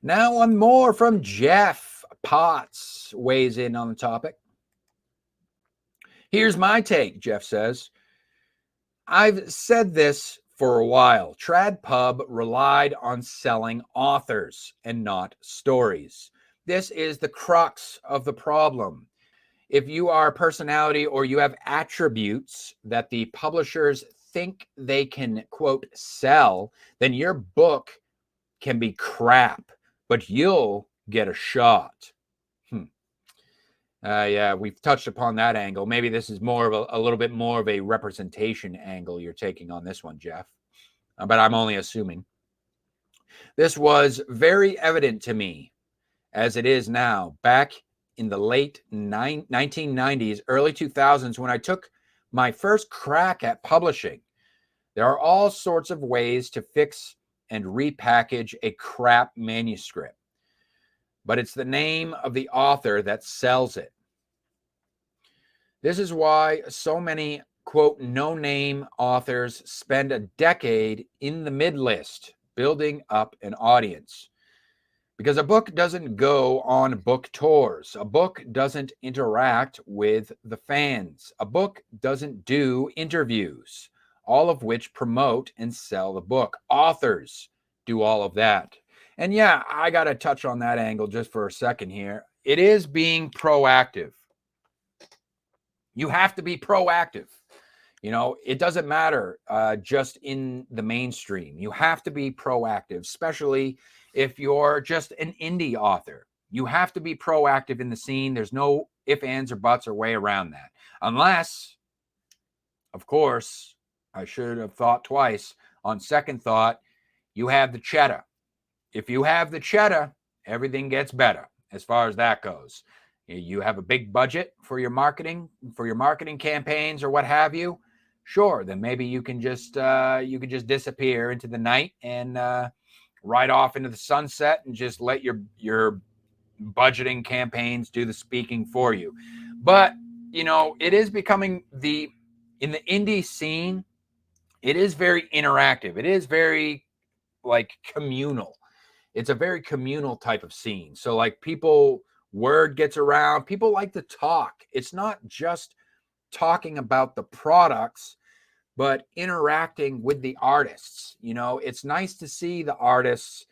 Now on more from Jeff Potts weighs in on the topic. Here's my take, Jeff says. I've said this for a while. Trad Pub relied on selling authors and not stories. This is the crux of the problem. If you are a personality or you have attributes that the publishers think they can, quote, sell, then your book can be crap, but you'll get a shot. Yeah, we've touched upon that angle. Maybe this is more of a little bit more of a representation angle you're taking on this one, Jeff. But I'm only assuming. This was very evident to me, as it is now, back in the late 1990s, early 2000s, when I took my first crack at publishing. There are all sorts of ways to fix and repackage a crap manuscript, but it's the name of the author that sells it. This is why so many, quote, no-name authors spend a decade in the mid-list building up an audience. Because a book doesn't go on book tours. A book doesn't interact with the fans. A book doesn't do interviews, all of which promote and sell the book. Authors do all of that. And yeah, I got to touch on that angle just for a second here. It is being proactive. You have to be proactive. You know, it doesn't matter just in the mainstream. You have to be proactive, especially if you're just an indie author. You have to be proactive in the scene. There's no ifs, ands, or buts or way around that. Unless, of course, I should have thought twice. On second thought, you have the cheddar. If you have the cheddar, everything gets better as far as that goes. You have a big budget for your marketing campaigns or what have you. Sure, then maybe you can just disappear into the night and ride off into the sunset and just let your budgeting campaigns do the speaking for you. But you know, it is becoming in the indie scene, it is very interactive. It is very like communal. It's a very communal type of scene. So like word gets around. People like to talk. It's not just talking about the products, but interacting with the artists. You know, it's nice to see the artists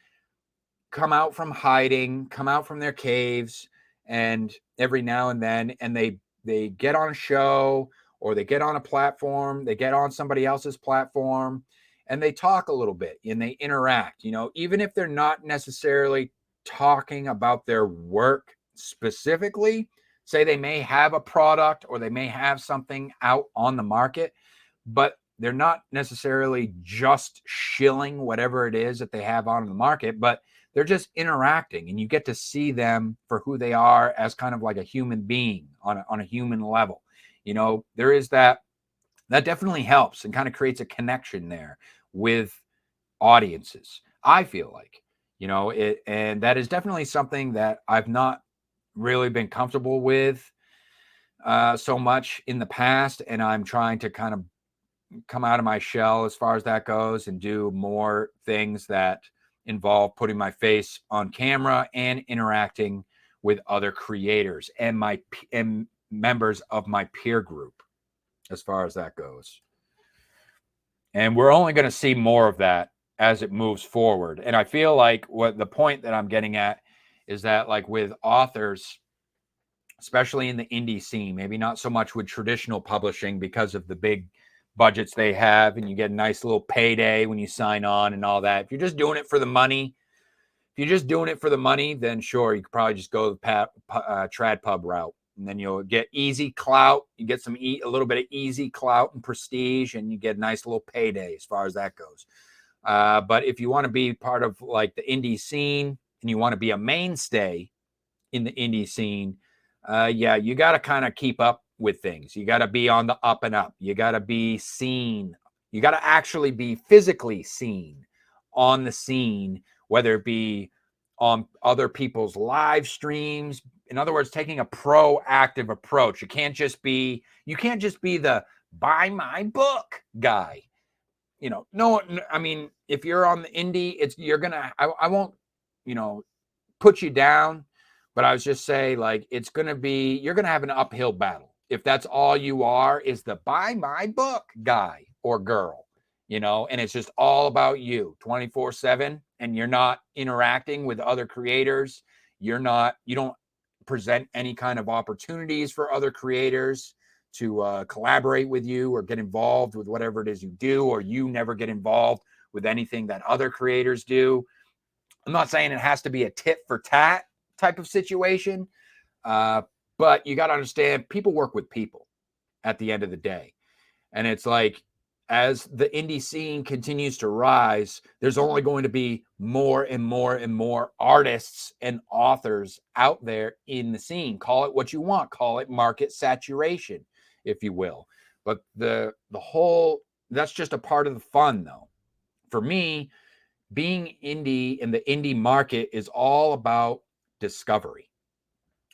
come out from hiding, come out from their caves, and every now and then, and they get on a show or they get on a platform, they get on somebody else's platform, and they talk a little bit and they interact. You know, even if they're not necessarily talking about their work specifically, say they may have a product or they may have something out on the market, but they're not necessarily just shilling whatever it is that they have on the market, but they're just interacting, and you get to see them for who they are as kind of like a human being on a human level. You know, there is that definitely helps and kind of creates a connection there with audiences. I feel like, you know, and that is definitely something that I've not really been comfortable with so much in the past, and I'm trying to kind of come out of my shell as far as that goes and do more things that involve putting my face on camera and interacting with other creators and members of my peer group as far as that goes. And we're only going to see more of that as it moves forward. And I feel like what the point that I'm getting at is that, like with authors, especially in the indie scene, maybe not so much with traditional publishing because of the big budgets they have, and you get a nice little payday when you sign on and all that. If you're just doing it for the money, then sure, you could probably just go the Trad Pub route, and then you'll get easy clout. You get a little bit of easy clout and prestige, and you get a nice little payday as far as that goes. But if you want to be part of like the indie scene and you want to be a mainstay in the indie scene, yeah, you got to kind of keep up with things. You got to be on the up and up. You got to be seen. You got to actually be physically seen on the scene, whether it be on other people's live streams. In other words, taking a proactive approach. You can't just be the buy my book guy. You know, no, I mean, if you're on the indie, I won't, you know, put you down, but I was just say, like, it's going to be, you're going to have an uphill battle. If that's all you are, is the buy my book guy or girl, you know, and it's just all about you 24/7, and you're not interacting with other creators. You don't present any kind of opportunities for other creators to collaborate with you or get involved with whatever it is you do, or you never get involved with anything that other creators do. I'm not saying it has to be a tit for tat type of situation, but you got to understand, people work with people at the end of the day. And it's like, as the indie scene continues to rise, there's only going to be more and more and more artists and authors out there in the scene. Call it what you want. Call it market saturation, if you will. But the whole, that's just a part of the fun, though. For me, being indie in the indie market is all about discovery.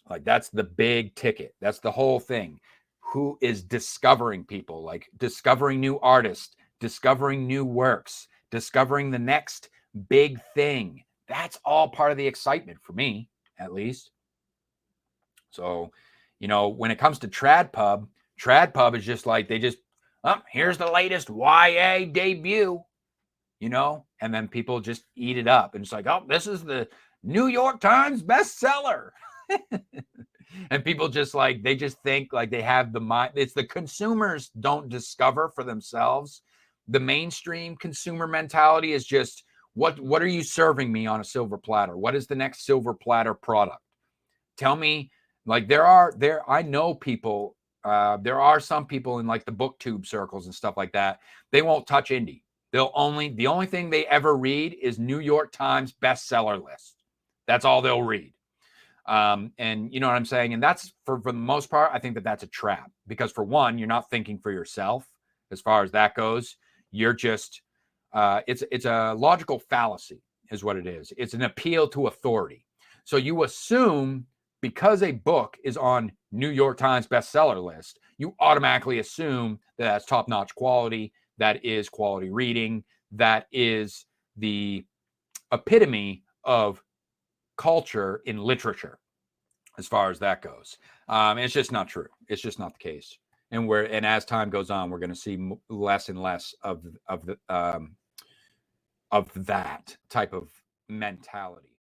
Like, that's the big ticket. That's the whole thing. Who is discovering people, like discovering new artists, discovering new works, discovering the next big thing. That's all part of the excitement for me, at least. So, you know, when it comes to Trad Pub is just like, they just, oh, here's the latest YA debut, you know, and then people just eat it up. And it's like, oh, this is the New York Times bestseller. And people just like, they just think like they have the mind. It's the consumers don't discover for themselves. The mainstream consumer mentality is just, what are you serving me on a silver platter? What is the next silver platter product? Tell me. Like, I know people, there are some people in like the booktube circles and stuff like that. They won't touch indie. The only thing they ever read is New York Times bestseller list. That's all they'll read. And you know what I'm saying? And that's, for the most part, I think that that's a trap, because for one, you're not thinking for yourself as far as that goes. You're just, it's a logical fallacy is what it is. It's an appeal to authority. So you assume, because a book is on New York Times bestseller list, you automatically assume that that's top-notch quality, that is quality reading, that is the epitome of culture in literature, as far as that goes. It's just not true. It's just not the case. And as time goes on, we're going to see less and less of that type of mentality.